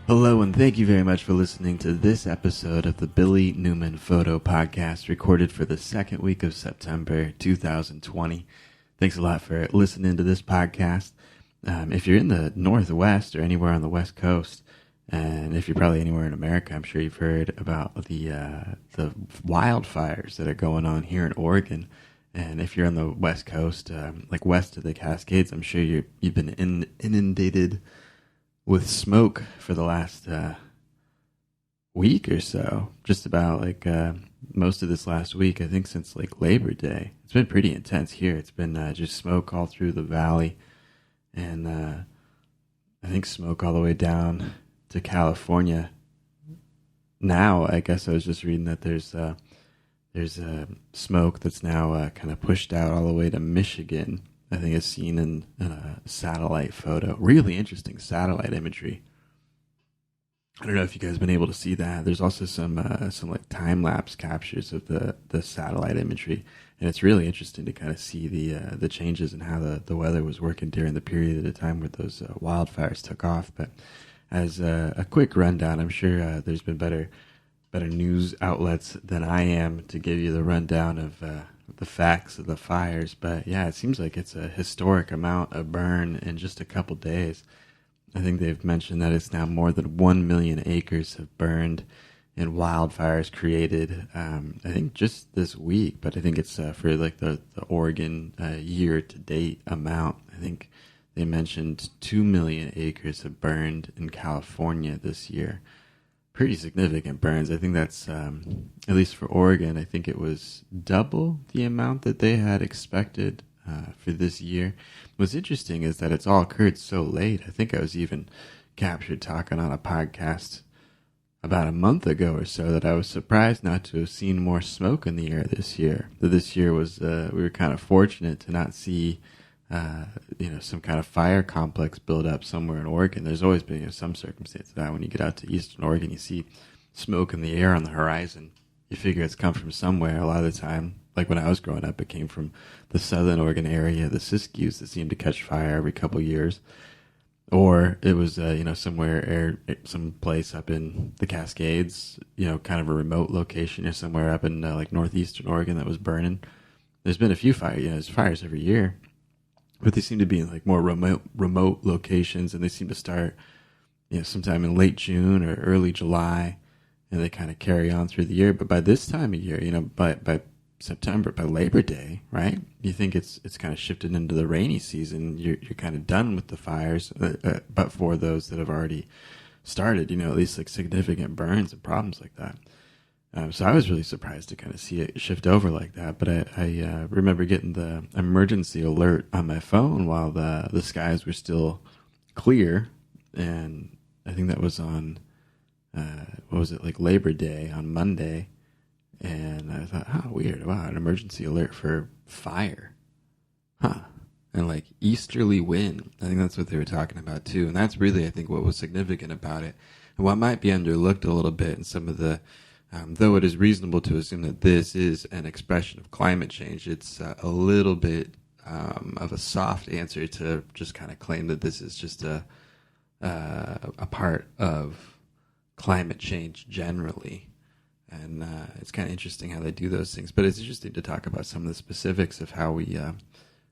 Hello, and thank you very much for listening to this episode of the Billy Newman Photo Podcast, recorded for the second week of September 2020. Thanks a lot for listening to this podcast. If you're in the Northwest or anywhere on the West Coast, and if you're probably anywhere in America, I'm sure you've heard about the wildfires that are going on here in Oregon. And if you're on the West Coast, like west of the Cascades, I'm sure you've been inundated with smoke for the last week or so. Just about like most of this last week, I think since like Labor Day. It's been pretty intense here. It's been just smoke all through the valley, and I think smoke all the way down to California. Now, I guess I was just reading that there's smoke that's now kind of pushed out all the way to Michigan. I think it's seen in a satellite photo. Really interesting satellite imagery. I don't know if you guys have been able to see that. There's also some like time-lapse captures of the satellite imagery. And it's really interesting to kind of see the changes in how the weather was working during the period of the time where those wildfires took off. But as a quick rundown, I'm sure there's been better news outlets than I am to give you the rundown of the facts of the fires. But yeah, it seems like it's a historic amount of burn in just a couple days. I think they've mentioned that it's now more than 1 million acres have burned and wildfires created, I think just this week, but I think it's for like the Oregon year to date amount. I think they mentioned 2 million acres have burned in California this year. Pretty significant burns. I think that's, at least for Oregon, I think it was double the amount that they had expected for this year. What's interesting is that it's all occurred so late. I think I was even captured talking on a podcast about a month ago or so that I was surprised not to have seen more smoke in the air this year. That this year was, we were kind of fortunate to not see some kind of fire complex build up somewhere in Oregon. There's always been some circumstance of that. When you get out to eastern Oregon, you see smoke in the air on the horizon. You figure it's come from somewhere. A lot of the time, like when I was growing up, it came from the southern Oregon area, the Siskiyous that seemed to catch fire every couple years. Or it was, some place up in the Cascades, kind of a remote location or somewhere up in like northeastern Oregon that was burning. There's been a few fires, there's fires every year. But they seem to be in like more remote locations, and they seem to start, sometime in late June or early July, and they kind of carry on through the year. But by this time of year, by September, by Labor Day, right? You think it's kind of shifted into the rainy season. You're kind of done with the fires, but for those that have already started, at least like significant burns and problems like that. So I was really surprised to kind of see it shift over like that. But I remember getting the emergency alert on my phone while the skies were still clear. And I think that was on, like Labor Day on Monday. And I thought, weird. Wow, an emergency alert for fire. And like easterly wind. I think that's what they were talking about too. And that's really, I think, what was significant about it. And what might be underlooked a little bit in some of the, though it is reasonable to assume that this is an expression of climate change, it's a little bit of a soft answer to just kind of claim that this is just a part of climate change generally. And it's kind of interesting how they do those things. But it's interesting to talk about some of the specifics of how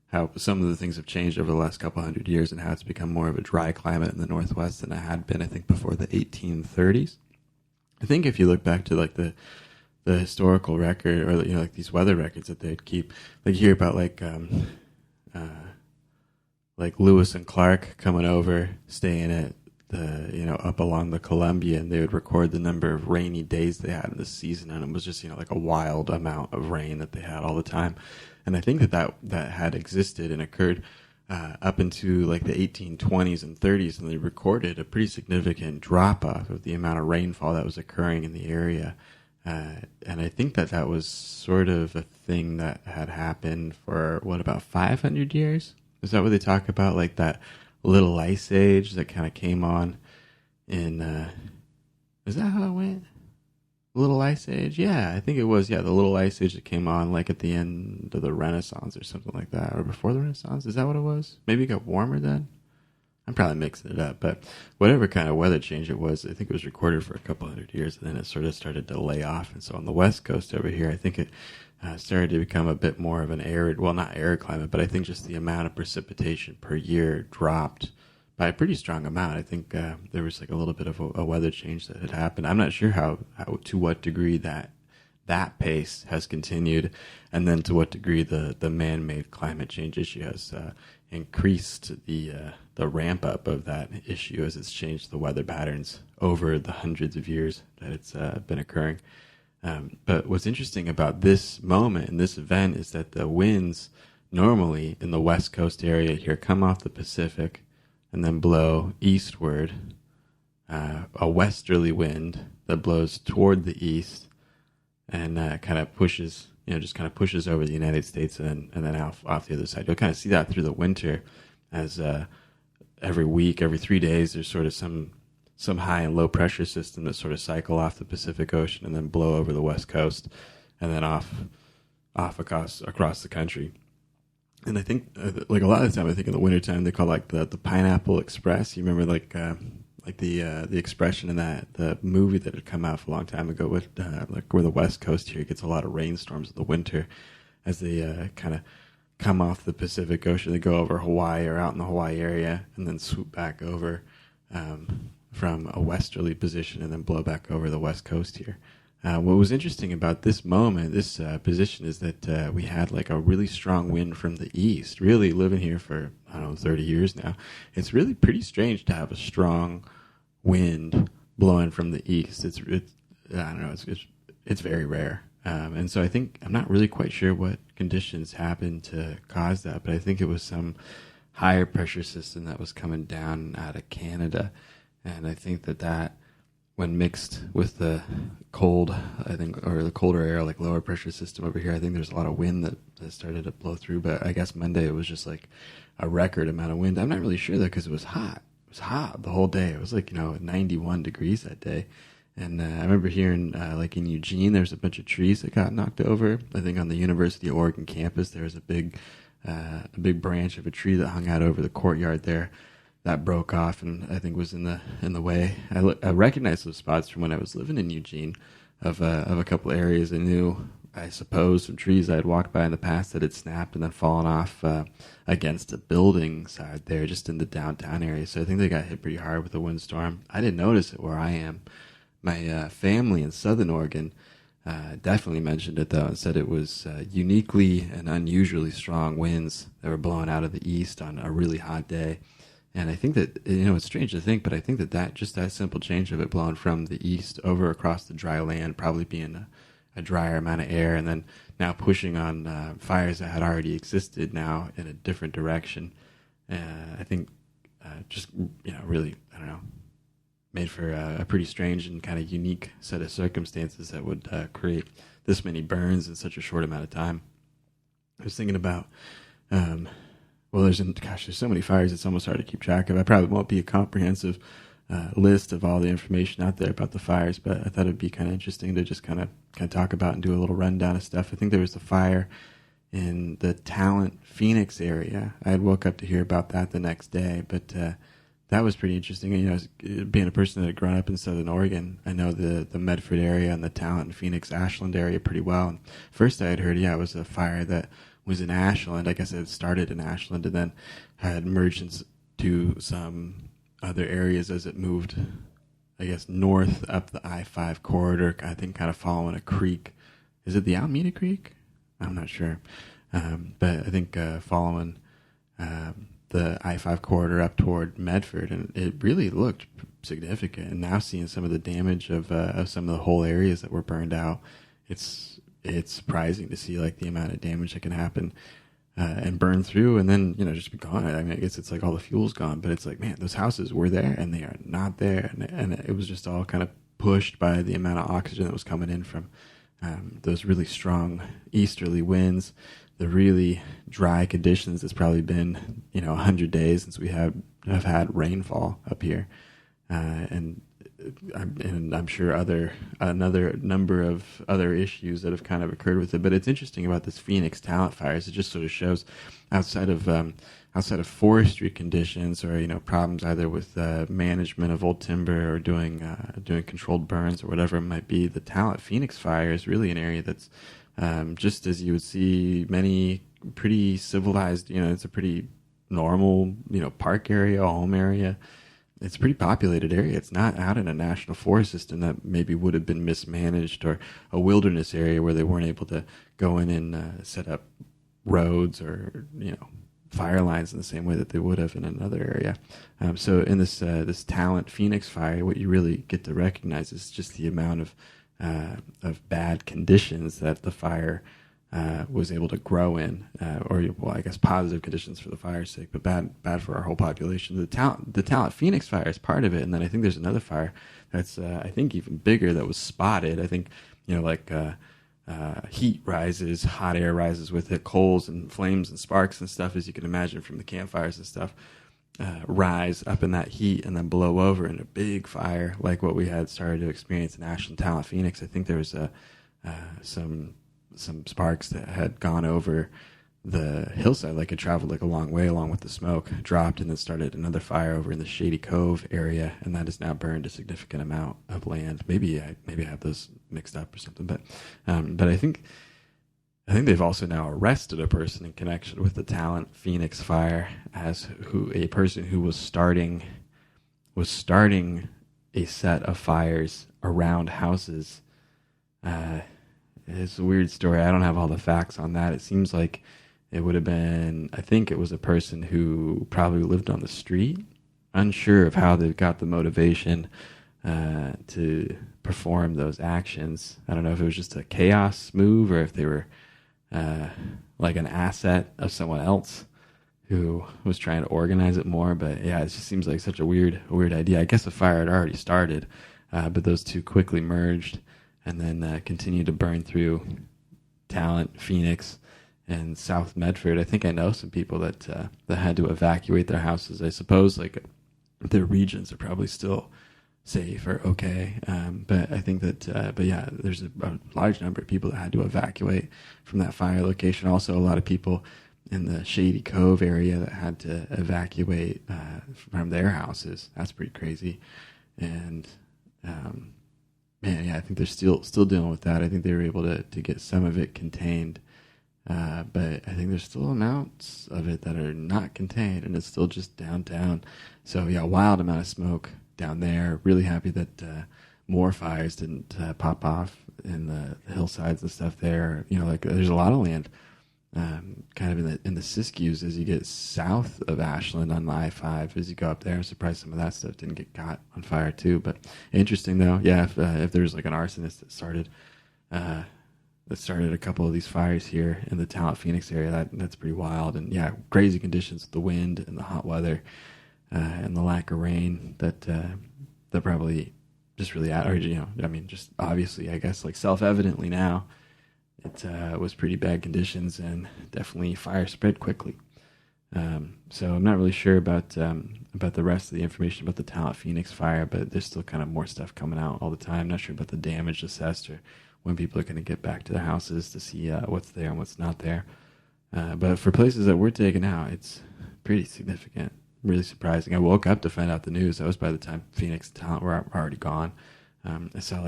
how some of the things have changed over the last couple hundred years and how it's become more of a dry climate in the Northwest than it had been, I think, before the 1830s. I think if you look back to like the historical record or like these weather records that they'd keep, like you hear about like Lewis and Clark coming over, staying at the up along the Columbia, and they would record the number of rainy days they had in the season, and it was just like a wild amount of rain that they had all the time. And I think that had existed and occurred up into like the 1820s and 30s, and they recorded a pretty significant drop off of the amount of rainfall that was occurring in the area. And I think that was sort of a thing that had happened for about 500 years? Is that what they talk about? Like that little ice age that kind of came on in, is that how it went? Little Ice Age? Yeah, I think it was. Yeah, the Little Ice Age that came on like at the end of the Renaissance or something like that, or before the Renaissance. Is that what it was? Maybe it got warmer then? I'm probably mixing it up, but whatever kind of weather change it was, I think it was recorded for a couple hundred years, and then it sort of started to lay off. And so on the West Coast over here, I think it started to become a bit more of an arid, well, not arid climate, but I think just the amount of precipitation per year dropped by a pretty strong amount. I think there was like a little bit of a weather change that had happened. I'm not sure how to what degree that pace has continued, and then to what degree the man-made climate change issue has increased the ramp up of that issue as it's changed the weather patterns over the hundreds of years that it's been occurring. But what's interesting about this moment and this event is that the winds normally in the West Coast area here come off the Pacific and then blow eastward, a westerly wind that blows toward the east and kind of pushes, just kind of pushes over the United States and then off the other side. You'll kind of see that through the winter as every week, every 3 days, there's sort of some high and low pressure system that sort of cycle off the Pacific Ocean and then blow over the West Coast and then off across the country. And I think, like a lot of the time, I think in the wintertime, they call like the Pineapple Express. You remember like the expression in the movie that had come out for a long time ago with like where the West Coast here gets a lot of rainstorms in the winter as they kind of come off the Pacific Ocean. They go over Hawaii or out in the Hawaii area and then swoop back over from a westerly position and then blow back over the West Coast here. What was interesting about this moment, this position, is that we had like a really strong wind from the east. Really living here for, 30 years now, it's really pretty strange to have a strong wind blowing from the east. It's very rare. And so I think, I'm not really quite sure what conditions happened to cause that, but I think it was some higher pressure system that was coming down out of Canada. And I think that when mixed with the cold, or the colder air, like lower pressure system over here, I think there's a lot of wind that started to blow through. But I guess Monday it was just like a record amount of wind. I'm not really sure though, because it was hot. It was hot the whole day. It was like, 91 degrees that day. And I remember hearing, like in Eugene, there's a bunch of trees that got knocked over. I think on the University of Oregon campus, there was a big branch of a tree that hung out over the courtyard there. That broke off and I think was in the way. I recognized those spots from when I was living in Eugene, of a couple areas I knew. I suppose some trees I had walked by in the past that had snapped and then fallen off against a building side there, just in the downtown area. So I think they got hit pretty hard with the windstorm. I didn't notice it where I am. My family in Southern Oregon definitely mentioned it though and said it was uniquely and unusually strong winds that were blowing out of the east on a really hot day. And I think that, it's strange to think, but I think that just that simple change of it blowing from the east over across the dry land, probably being a drier amount of air, and then now pushing on fires that had already existed now in a different direction. I think just, really, I don't know, made for a pretty strange and kind of unique set of circumstances that would create this many burns in such a short amount of time. I was thinking about... well, there's so many fires, it's almost hard to keep track of. I probably won't be a comprehensive list of all the information out there about the fires, but I thought it'd be kind of interesting to just kind of talk about and do a little rundown of stuff. I think there was a fire in the Talent, Phoenix area. I had woke up to hear about that the next day, but that was pretty interesting. And, being a person that had grown up in Southern Oregon, I know the Medford area and the Talent, Phoenix, Ashland area pretty well. And first I had heard, it was a fire that was in Ashland. I guess it started in Ashland and then had merged into some other areas as it moved, I guess, north up the I-5 corridor, I think kind of following a creek. Is it the Alameda Creek? I'm not sure. But I think following the I-5 corridor up toward Medford, and it really looked significant. And now seeing some of the damage of some of the whole areas that were burned out, it's surprising to see like the amount of damage that can happen and burn through and then, just be gone. I mean, I guess it's like all the fuel's gone, but it's like, man, those houses were there and they are not there. And it was just all kind of pushed by the amount of oxygen that was coming in from those really strong easterly winds, the really dry conditions. It's probably been, 100 days since we have had rainfall up here. And and I'm sure another number of other issues that have kind of occurred with it. But it's interesting about this Phoenix talent fires. It just sort of shows outside of forestry conditions or problems either with management of old timber or doing controlled burns or whatever it might be. The talent Phoenix fire is really an area that's just as you would see many pretty civilized. It's a pretty normal park area, home area. It's a pretty populated area. It's not out in a national forest system that maybe would have been mismanaged, or a wilderness area where they weren't able to go in and set up roads or fire lines in the same way that they would have in another area. So in this talent Phoenix fire, what you really get to recognize is just the amount of bad conditions that the fire was able to grow in, I guess positive conditions for the fire's sake, but bad for our whole population. The talent Phoenix fire is part of it, and then I think there's another fire that's I think even bigger that was spotted. I think heat rises, hot air rises with it, coals and flames and sparks and stuff, as you can imagine from the campfires and stuff, rise up in that heat and then blow over in a big fire like what we had started to experience in Ashland Talent Phoenix. I think there was some sparks that had gone over the hillside, like it traveled like a long way along with the smoke, dropped, and then started another fire over in the Shady Cove area, and that has now burned a significant amount of land. Maybe I have those mixed up or something, but I think they've also now arrested a person in connection with the Talent Phoenix fire a person who was starting a set of fires around houses. It's a weird story. I don't have all the facts on that. It seems like it would have been, I think it was a person who probably lived on the street. Unsure of how they got the motivation to perform those actions. I don't know if it was just a chaos move or if they were like an asset of someone else who was trying to organize it more. But yeah, it just seems like such a weird idea. I guess the fire had already started, but those two quickly merged and then continued to burn through Talent, Phoenix, and South Medford. I think I know some people that had to evacuate their houses. I suppose like their regions are probably still safe or okay, but I think that but yeah, there's a large number of people that had to evacuate from that fire location. Also, a lot of people in the Shady Cove area that had to evacuate from their houses. That's pretty crazy. And man, yeah, I think they're still dealing with that. I think they were able to get some of it contained, but I think there's still amounts of it that are not contained, and it's still just downtown. So yeah, wild amount of smoke down there. Really happy that more fires didn't pop off in the hillsides and stuff there. Like there's a lot of land kind of in the Siskiyous as you get south of Ashland on the I-5. As you go up there, I'm surprised some of that stuff didn't get caught on fire too. But interesting though, yeah. If there's like an arsonist that started a couple of these fires here in the Talent Phoenix area, that's pretty wild. And yeah, crazy conditions with the wind and the hot weather and the lack of rain that probably just really just obviously, I guess, like self-evidently now, it was pretty bad conditions and definitely fire spread quickly. So I'm not really sure about the rest of the information about the Talent Phoenix fire, but there's still kind of more stuff coming out all the time. Not sure about the damage assessed or when people are going to get back to their houses to see what's there and what's not there. But for places that were taken out, it's pretty significant. Really surprising. I woke up to find out the news. That was by the time Phoenix and Talent were already gone. I saw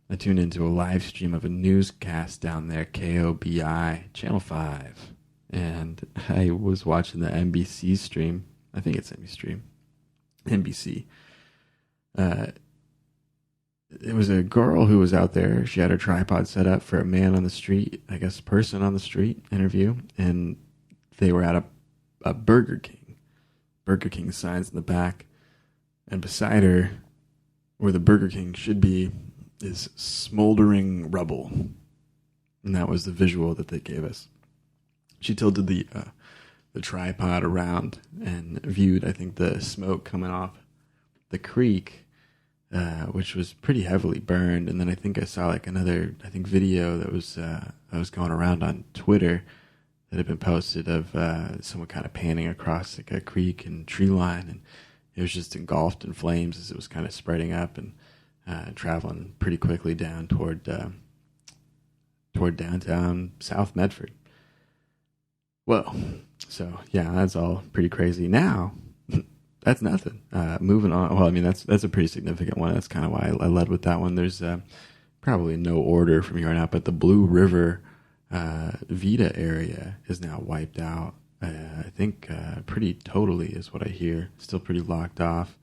I tuned into a live stream of a newscast down there, KOBI, Channel 5. And I was watching the NBC stream. I think it's NBC. It was a girl who was out there. She had her tripod set up for a man on the street, I guess person on the street interview. And they were at a Burger King. Burger King signs in the back. And beside her, where the Burger King should be, is smoldering rubble. And that was the visual that they gave us. She tilted the tripod around and viewed, I think, the smoke coming off the creek, which was pretty heavily burned. And then I think I saw another video that was going around on Twitter that had been posted of someone kind of panning across a creek and tree line, it was just engulfed in flames as it was kind of spreading up and traveling pretty quickly down toward downtown South Medford. Whoa. So yeah, that's all pretty crazy. Now, that's nothing. Moving on. Well, I mean, that's a pretty significant one. That's kind of why I led with that one. There's probably no order from here on out, but the Blue River Vida area is now wiped out. I think pretty totally is what I hear. Still pretty locked off.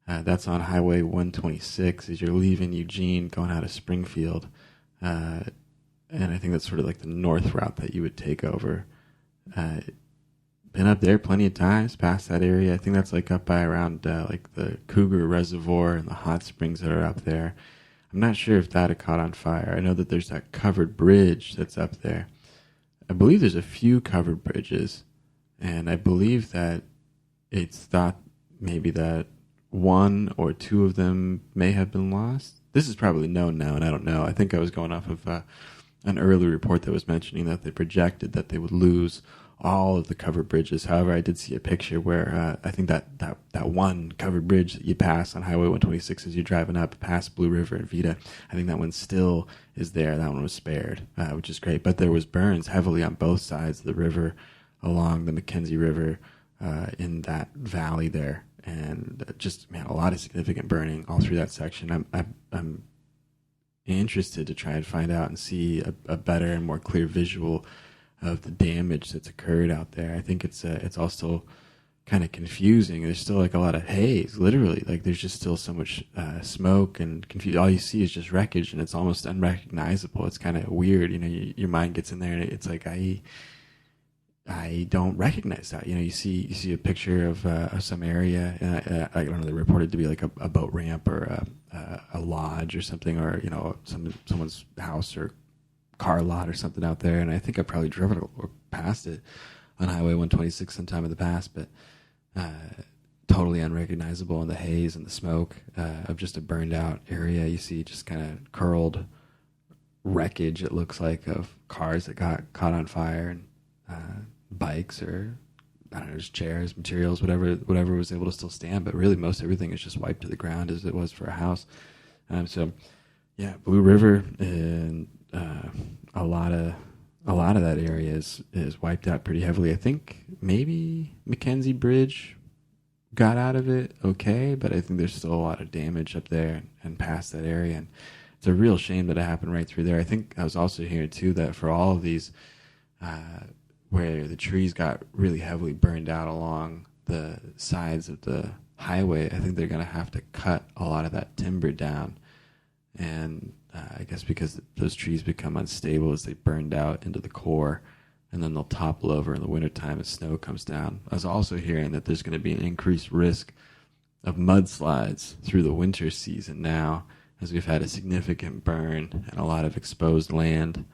That's on Highway 126 as you're leaving Eugene, going out of Springfield. And I think that's sort of like the north route that you would take over. Been up there plenty of times, past that area. I think that's like up by around like the Cougar Reservoir and the hot springs that are up there. I'm not sure if that had caught on fire. I know that there's that covered bridge that's up there. I believe there's a few covered bridges, and I believe that it's thought maybe that one or two of them may have been lost. This is probably known now, and I don't know. I think I was going off of an early report that was mentioning that they projected that they would lose all of the covered bridges. However, I did see a picture where I think that one covered bridge that you pass on Highway 126 as you're driving up past Blue River and Vida, I think that one still is there. That one was spared, which is great. But there was burns heavily on both sides of the river along the McKenzie River in that valley there. And just, man, a lot of significant burning all through that section. I'm interested to try and find out and see a better and more clear visual of the damage that's occurred out there. I think it's all still kind of confusing. There's still like a lot of haze, literally. Like there's just still so much smoke and confusion. All you see is just wreckage, and it's almost unrecognizable. It's kind of weird, you know. Your mind gets in there, and it's like I don't recognize that. You know, you see a picture of some area, and I don't know. They reported to be like a boat ramp or a lodge or something, or you know, someone's house or car lot or something out there. And I think I probably driven past it on Highway 126 sometime in the past, but totally unrecognizable in the haze and the smoke of just a burned out area. You see just kind of curled wreckage, it looks like, of cars that got caught on fire, and bikes, or I don't know, just chairs, materials, whatever was able to still stand. But really most everything is just wiped to the ground as it was for a house. So yeah, Blue River and a lot of that area is wiped out pretty heavily. I think maybe McKenzie Bridge got out of it okay, but I think there's still a lot of damage up there and past that area. And it's a real shame that it happened right through there. I think I was also hearing too that for all of these where the trees got really heavily burned out along the sides of the highway, I think they're going to have to cut a lot of that timber down. And I guess because those trees become unstable as they burned out into the core, and then they'll topple over in the wintertime as snow comes down. I was also hearing that there's going to be an increased risk of mudslides through the winter season now, as we've had a significant burn and a lot of exposed land,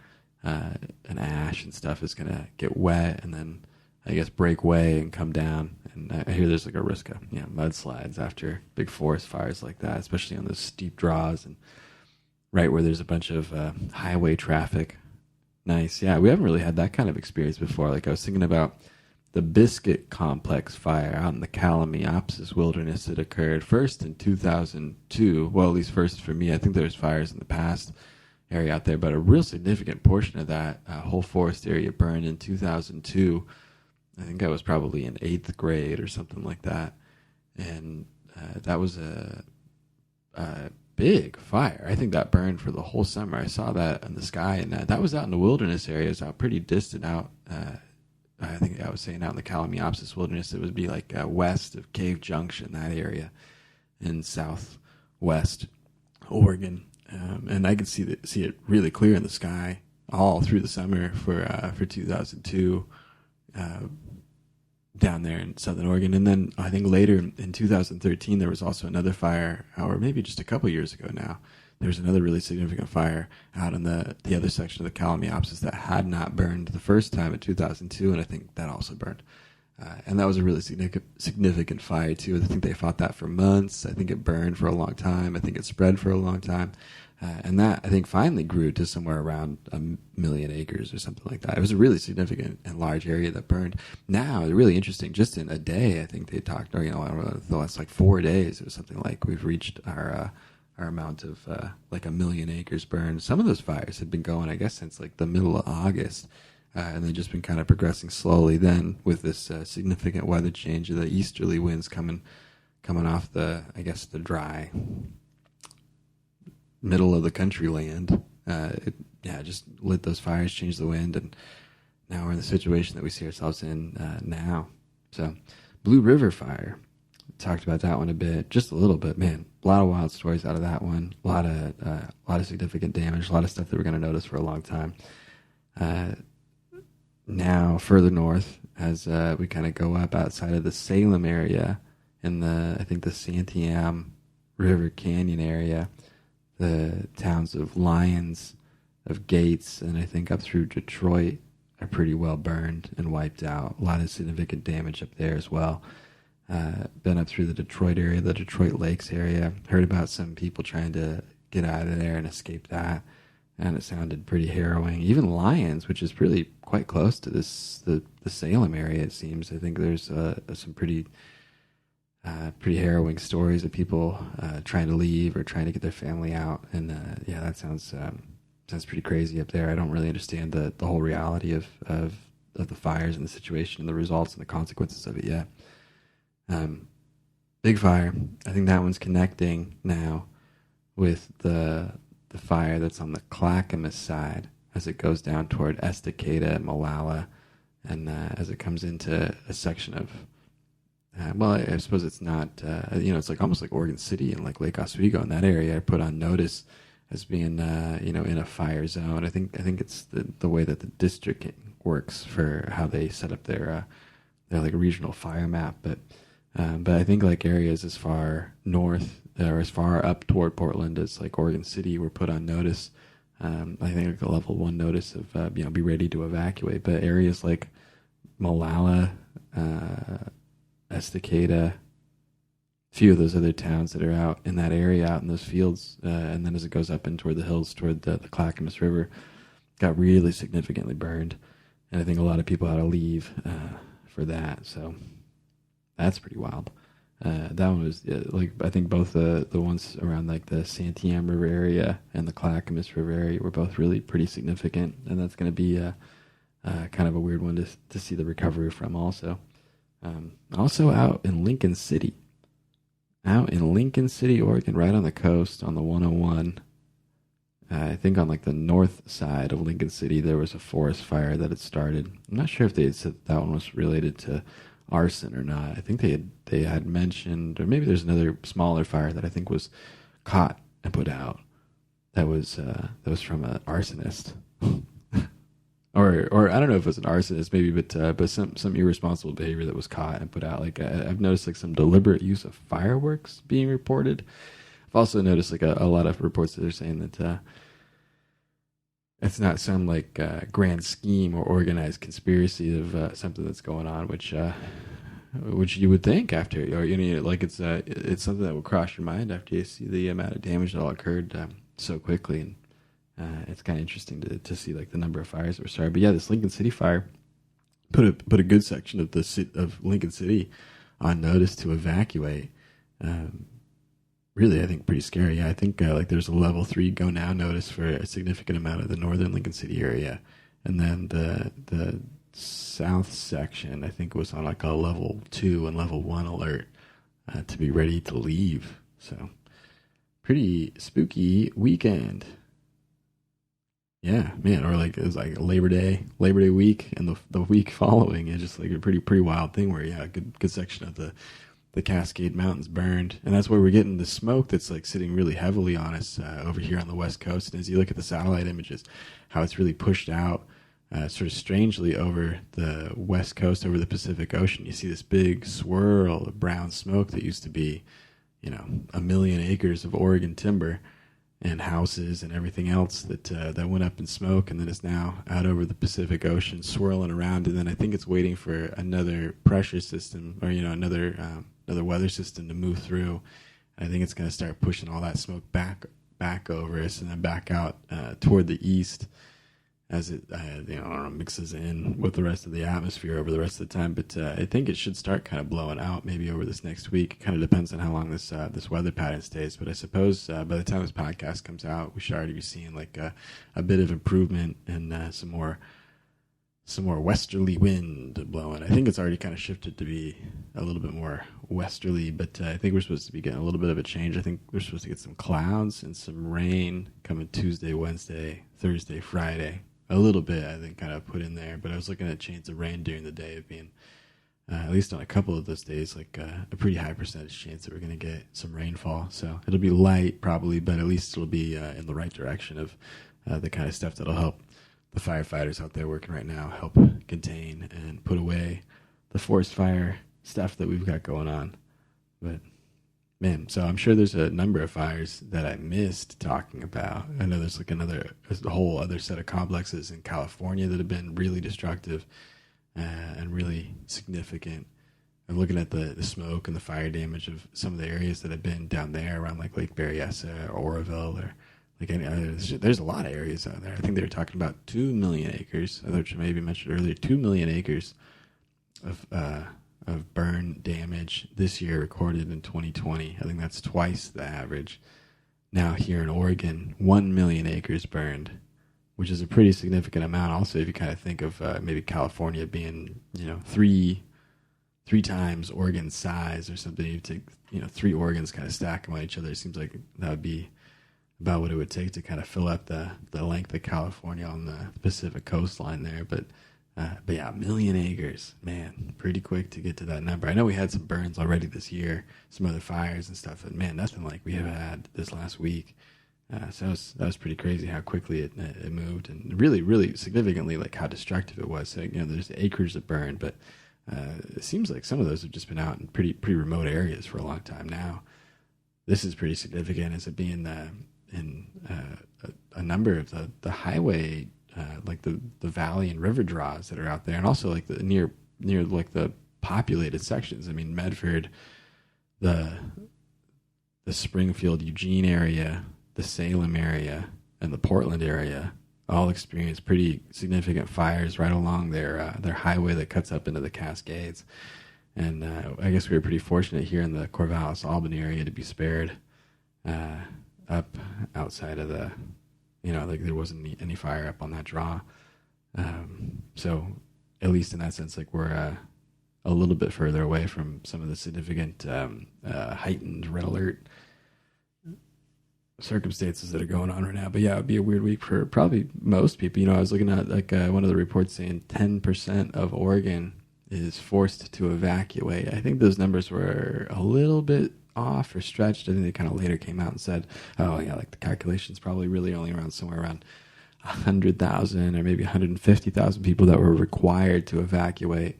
and ash and stuff is going to get wet and then, I guess, break way and come down. And I hear there's like a risk of mudslides after big forest fires like that, especially on those steep draws and right where there's a bunch of highway traffic. Nice. Yeah, we haven't really had that kind of experience before. Like I was thinking about the Biscuit Complex fire out in the Calamiopsis wilderness that occurred first in 2002. Well, at least first for me. I think there was fires in the past area out there, but a real significant portion of that whole forest area burned in 2002. I think I was probably in 8th grade or something like that. And that was a big fire. I think that burned for the whole summer. I saw that in the sky, and that was out in the wilderness area. It was out pretty distant out. I think I was saying out in the Calamiopsis wilderness. It would be like west of Cave Junction, that area in southwest Oregon. And I could see it really clear in the sky all through the summer for 2002 down there in southern Oregon. And then I think later in 2013 there was also another fire, or maybe just a couple years ago now. There was another really significant fire out in the other section of the Calamiopsis that had not burned the first time in 2002, and I think that also burned. And that was a really significant fire, too. I think they fought that for months. I think it burned for a long time. I think it spread for a long time. And that, I think, finally grew to somewhere around 1 million acres or something like that. It was a really significant and large area that burned. Now, really interesting, just in a day, I think they talked, or, the last 4 days, it was something like we've reached our amount of 1 million acres burned. Some of those fires had been going, I guess, since the middle of August. And they've just been kind of progressing slowly. Then with this significant weather change, the easterly winds coming off the dry middle of the country land, just lit those fires, changed the wind, and now we're in the situation that we see ourselves in now. So, Blue River Fire, talked about that one a bit, just a little bit. Man, a lot of wild stories out of that one. A lot of significant damage, a lot of stuff that we're going to notice for a long time. Now, further north, as we kind of go up outside of the Salem area, in the Santiam River Canyon area, the towns of Lyons, of Gates, and I think up through Detroit are pretty well burned and wiped out. A lot of significant damage up there as well. Been up through the Detroit area, the Detroit Lakes area. Heard about some people trying to get out of there and escape that. And it sounded pretty harrowing. Even Lyons, which is really quite close to the Salem area, it seems. I think there's some pretty harrowing stories of people trying to leave or trying to get their family out. And that sounds pretty crazy up there. I don't really understand the whole reality of the fires and the situation and the results and the consequences of it yet. Big fire. I think that one's connecting now with the fire that's on the Clackamas side as it goes down toward Estacada and Molalla, and as it comes into a section of, I suppose it's not, it's almost like Oregon City and Lake Oswego in that area are put on notice as being, in a fire zone. I think it's the way that the district works for how they set up their regional fire map, but I think areas as far north or as far up toward Portland as Oregon City were put on notice. I think a level 1 notice of be ready to evacuate. But areas like Molalla, Estacada, a few of those other towns that are out in that area, out in those fields, and then as it goes up in toward the hills, toward the Clackamas River, got really significantly burned. And I think a lot of people had to leave for that. So that's pretty wild. That one was I think both the ones around the Santiam River area and the Clackamas River area were both really pretty significant, and that's going to be kind of a weird one to see the recovery from also. Also out in Lincoln City, Oregon, right on the coast on the 101. I think on the north side of Lincoln City there was a forest fire that had started. I'm not sure if they had said that one was related to arson or not. I think they had mentioned, or maybe there's another smaller fire that I think was caught and put out that was from an arsonist, or I don't know if it was an arsonist maybe, but some irresponsible behavior that was caught and put out. I've noticed some deliberate use of fireworks being reported. I've also noticed a lot of reports that are saying that it's not some grand scheme or organized conspiracy of something that's going on, which you would think after, or it's something that would cross your mind after you see the amount of damage that all occurred so quickly, and it's kind of interesting to see the number of fires that were started. But yeah, this Lincoln City fire put a good section of Lincoln City on notice to evacuate. Really, I think pretty scary. Yeah, I think there's a level 3 go now notice for a significant amount of the northern Lincoln City area, and then the south section I think was on a level 2 and level 1 alert to be ready to leave. So pretty spooky weekend. Yeah, man, or it was Labor Day week and the week following. It's just a pretty wild thing where a good section of the Cascade Mountains burned, and that's where we're getting the smoke that's sitting really heavily on us over here on the West Coast. And as you look at the satellite images, how it's really pushed out sort of strangely over the West Coast, over the Pacific Ocean. You see this big swirl of brown smoke that used to be, 1 million acres of Oregon timber, and houses and everything else that went up in smoke, and then it's now out over the Pacific Ocean swirling around. And then I think it's waiting for another pressure system, or another weather system to move through. I think it's going to start pushing all that smoke back over us and then back out toward the east as it mixes in with the rest of the atmosphere over the rest of the time. But I think it should start kind of blowing out maybe over this next week. It kind of depends on how long this weather pattern stays. But I suppose by the time this podcast comes out, we should already be seeing like a bit of improvement and some more westerly wind blowing. I think it's already kind of shifted to be a little bit more westerly, but I think we're supposed to be getting a little bit of a change. I think we're supposed to get some clouds and some rain coming Tuesday, Wednesday, Thursday, Friday. A little bit, I think, kind of put in there. But I was looking at chains of rain during the day of being, at least on a couple of those days, like a pretty high percentage chance that we're going to get some rainfall. So it'll be light probably, but at least it'll be in the right direction of the kind of stuff that'll help the firefighters out there working right now help contain and put away the forest fire stuff that we've got going on. But man, so I'm sure there's a number of fires that I missed talking about. I know there's like a whole other set of complexes in California that have been really destructive and really significant. I'm looking at the smoke and the fire damage of some of the areas that have been down there around like Lake Berryessa or Oroville or like any others. There's a lot of areas out there. I think they were talking about 2 million acres, which maybe mentioned earlier, 2 million acres of burn damage this year recorded in 2020. I think that's twice the average. Now here in Oregon, 1 million acres burned, which is a pretty significant amount. Also, if you kind of think of maybe California being, three times Oregon's size or something, you take, 3 Oregons kind of stack them on each other. It seems like that would be about what it would take to kind of fill up the length of California on the Pacific coastline there. But yeah, 1 million acres, man, pretty quick to get to that number. I know we had some burns already this year, some other fires and stuff, but man, nothing like we have had this last week. So that was pretty crazy how quickly it moved, and really, really significantly like how destructive it was. So, there's acres that burned, but it seems like some of those have just been out in pretty remote areas for a long time now. This is pretty significant as it being in a number of the highway, like the valley and river draws that are out there, and also like the near like the populated sections. I mean, Medford, the Springfield, Eugene area, the Salem area, and the Portland area all experienced pretty significant fires right along their highway that cuts up into the Cascades. And I guess we were pretty fortunate here in the Corvallis, Albany area to be spared up outside of the, like there wasn't any fire up on that draw. So at least in that sense, like we're a little bit further away from some of the significant heightened red alert circumstances that are going on right now. But yeah, it'd be a weird week for probably most people. I was looking at like one of the reports saying 10% of Oregon is forced to evacuate. I think those numbers were a little bit off or stretched. I think they kind of later came out and said, oh yeah, like the calculation's probably really only around somewhere around 100,000 or maybe 150,000 people that were required to evacuate.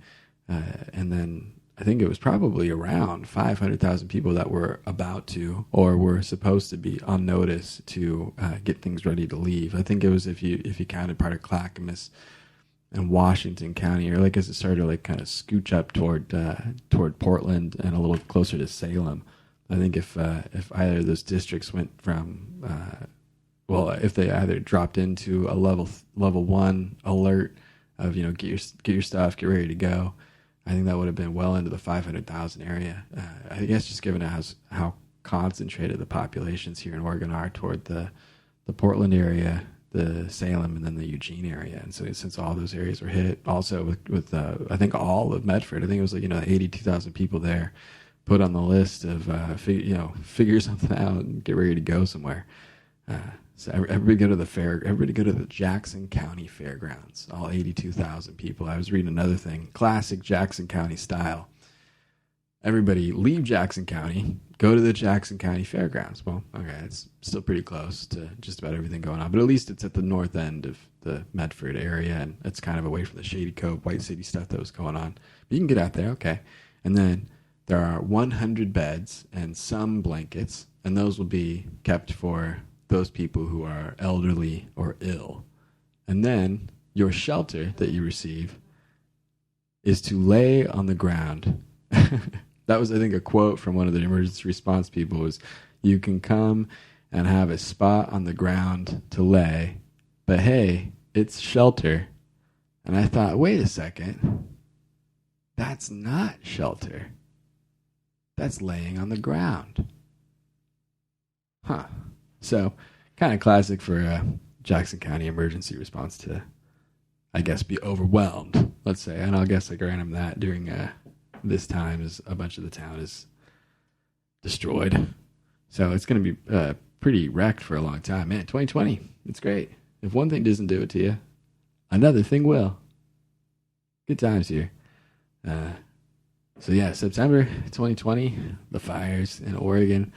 And then I think it was probably around 500,000 people that were about to or were supposed to be on notice to get things ready to leave. I think it was if you counted part of Clackamas and Washington County, or like as it started to like kind of scooch up toward Portland and a little closer to Salem. I think if either of those districts went from if they either dropped into a level 1 alert of get your stuff, get ready to go, I think that would have been well into the 500,000 area. I guess just given how concentrated the populations here in Oregon are toward the Portland area, the Salem, and then the Eugene area. And so since all those areas were hit, also with I think all of Medford, I think it was like 82,000 people there put on the list of figure something out and get ready to go somewhere. So everybody go to the Jackson County Fairgrounds, all 82,000 people. I was reading another thing, classic Jackson County style. Everybody leave Jackson County, go to the Jackson County Fairgrounds. Well, okay, it's still pretty close to just about everything going on, but at least it's at the north end of the Medford area, and it's kind of away from the Shady Cove, White City stuff that was going on. But you can get out there, okay. And then there are 100 beds and some blankets, and those will be kept for those people who are elderly or ill. And then your shelter that you receive is to lay on the ground. That was, I think, a quote from one of the emergency response people was, you can come and have a spot on the ground to lay, but hey, it's shelter. And I thought, wait a second, that's not shelter. That's laying on the ground. Huh. So, kind of classic for Jackson County emergency response to, I guess, be overwhelmed, let's say. And I guess I grant them that during this time as a bunch of the town is destroyed. So it's going to be pretty wrecked for a long time. Man, 2020, it's great. If one thing doesn't do it to you, another thing will. Good times here. So yeah, September 2020, the fires in Oregon.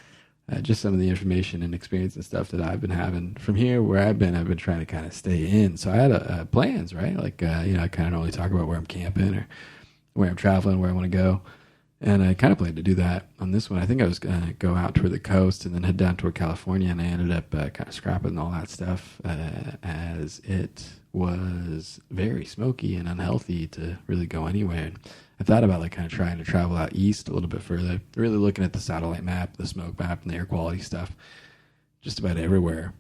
Just some of the information and experience and stuff that I've been having from here where I've been trying to kind of stay in. So I had plans, right? Like, I kind of normally talk about where I'm camping or where I'm traveling, where I want to go. And I kind of planned to do that on this one. I think I was going to go out toward the coast and then head down toward California. And I ended up kind of scrapping all that stuff as it was very smoky and unhealthy to really go anywhere. And I thought about kind of trying to travel out east a little bit further, really looking at the satellite map, the smoke map, and the air quality stuff. Just about everywhere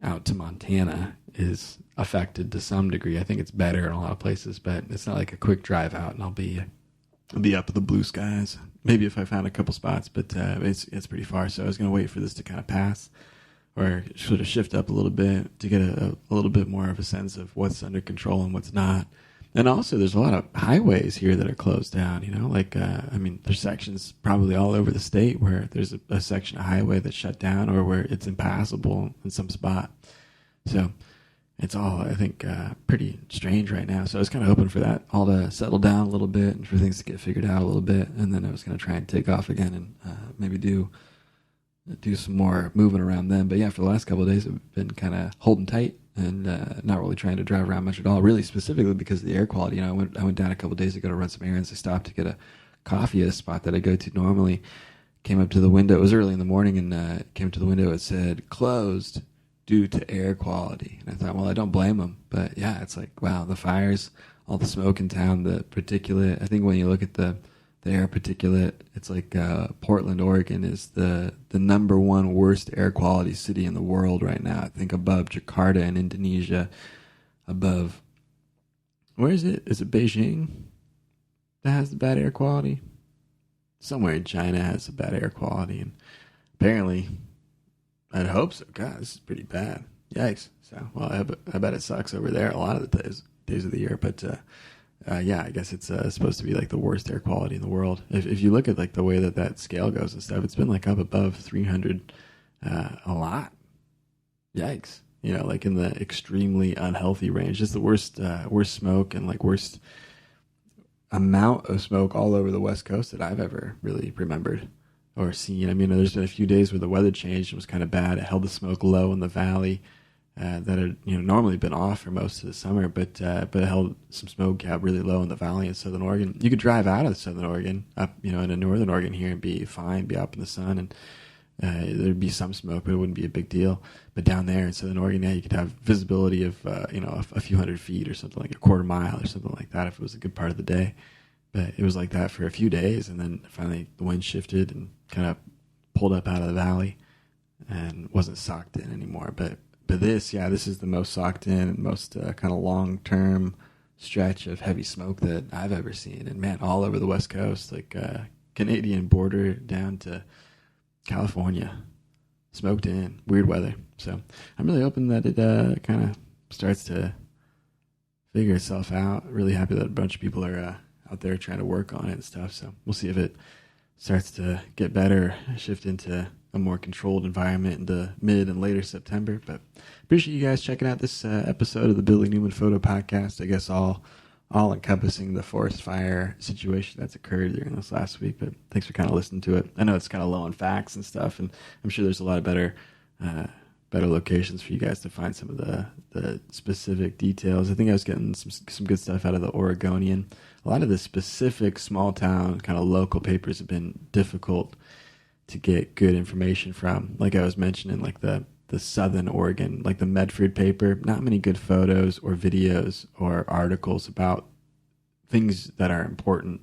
out to Montana is affected to some degree. I think it's better in a lot of places, but it's not like a quick drive out and I'll be up in the blue skies. Maybe if I found a couple spots, but it's pretty far. So I was going to wait for this to kind of pass or sort of shift up a little bit to get a little bit more of a sense of what's under control and what's not. And also, there's a lot of highways here that are closed down, there's sections probably all over the state where there's a section of highway that's shut down or where it's impassable in some spot. So it's all, I think, pretty strange right now. So I was kind of hoping for that all to settle down a little bit and for things to get figured out a little bit. And then I was going to try and take off again and maybe do some more moving around then. But yeah, for the last couple of days, I've been kind of holding tight and not really trying to drive around much at all, really specifically because of the air quality. I went down a couple of days ago to run some errands. I stopped to get a coffee at a spot that I go to normally. Came up to the window. It was early in the morning and came to the window. It said, closed due to air quality. And I thought, well, I don't blame them. But yeah, it's like, wow, the fires, all the smoke in town, the particulate. I think when you look at the air particulate, it's like Portland, Oregon is the number one worst air quality city in the world right now. I think above Jakarta in Indonesia, above, where is it? Is it Beijing that has the bad air quality? Somewhere in China has the bad air quality. And apparently, I'd hope so. God, this is pretty bad. Yikes. So, well, I bet it sucks over there a lot of the days of the year. But yeah, I guess it's supposed to be like the worst air quality in the world. If you look at like the way that scale goes and stuff, it's been like up above 300 a lot. Yikes. Like in the extremely unhealthy range. Just the worst smoke and like worst amount of smoke all over the West Coast that I've ever really remembered or seen. There's been a few days where the weather changed and was kind of bad. It held the smoke low in the valley. That had normally been off for most of the summer, but it held some smoke cap really low in the valley in Southern Oregon. You could drive out of Southern Oregon up, into Northern Oregon here and be fine, be up in the sun, and there'd be some smoke, but it wouldn't be a big deal. But down there in Southern Oregon, yeah, you could have visibility of a few hundred feet or something, like a quarter mile or something like that if it was a good part of the day. But it was like that for a few days, and then finally the wind shifted and kind of pulled up out of the valley and wasn't socked in anymore. But this is the most socked in and most kind of long-term stretch of heavy smoke that I've ever seen. And man, all over the West Coast, like Canadian border down to California, smoked in, weird weather. So I'm really hoping that it kind of starts to figure itself out. Really happy that a bunch of people are out there trying to work on it and stuff. So we'll see if it starts to get better, shift into a more controlled environment in the mid and later September. But appreciate you guys checking out this episode of the Billy Newman Photo Podcast. I guess all encompassing the forest fire situation that's occurred during this last week. But thanks for kind of listening to it. I know it's kind of low on facts and stuff, and I'm sure there's a lot of better locations for you guys to find some of the specific details. I think I was getting some good stuff out of the Oregonian. A lot of the specific small town kind of local papers have been difficult to get good information from. Like I was mentioning, like the the southern Oregon, like the Medford paper. Not many good photos or videos or articles about things that are important,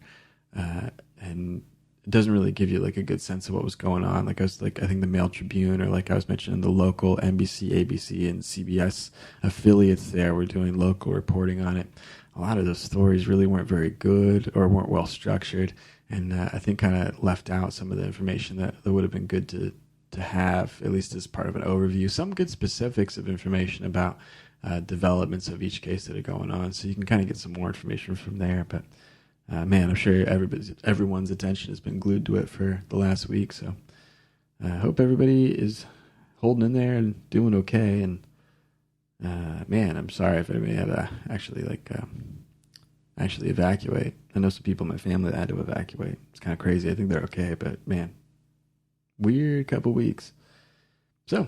and it doesn't really give you like a good sense of what was going on. I think the Mail Tribune, or like I was mentioning, the local NBC, ABC, and CBS affiliates there were doing local reporting on it. A lot of those stories really weren't very good or weren't well structured, and I think kind of left out some of the information that would have been good to have, at least as part of an overview. Some good specifics of information about developments of each case that are going on, so you can kind of get some more information from there. But man, I'm sure everyone's attention has been glued to it for the last week. So I hope everybody is holding in there and doing okay. And man, I'm sorry if anybody had to actually evacuate. I know some people in my family that had to evacuate. It's kind of crazy. I think they're okay, but man, weird couple weeks. So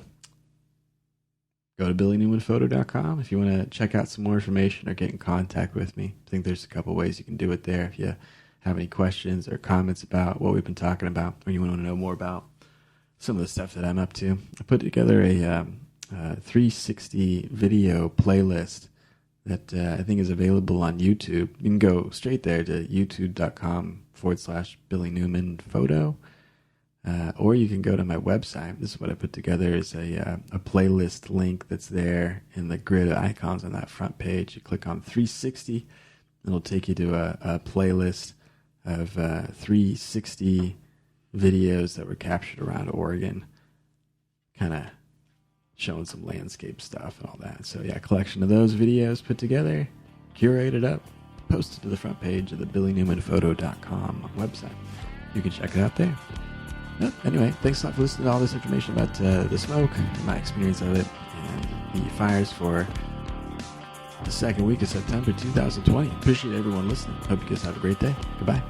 go to billynewmanphoto.com if you want to check out some more information or get in contact with me. I think there's a couple ways you can do it there. If you have any questions or comments about what we've been talking about, or you want to know more about some of the stuff that I'm up to, I put together a 360 video playlist that I think is available on YouTube. You can go straight there to youtube.com/Billy Newman Photo. Or you can go to my website. This is what I put together, is a playlist link that's there in the grid of icons on that front page. You click on 360, and it'll take you to a playlist of 360 videos that were captured around Oregon, kind of showing some landscape stuff and all that. So yeah, a collection of those videos put together, curated up, posted to the front page of the billynewmanphoto.com website. You can check it out there. Yep. Anyway, thanks a lot for listening to all this information about the smoke, my experience of it, and the fires for the second week of September 2020. Appreciate everyone listening. Hope you guys have a great day. Goodbye.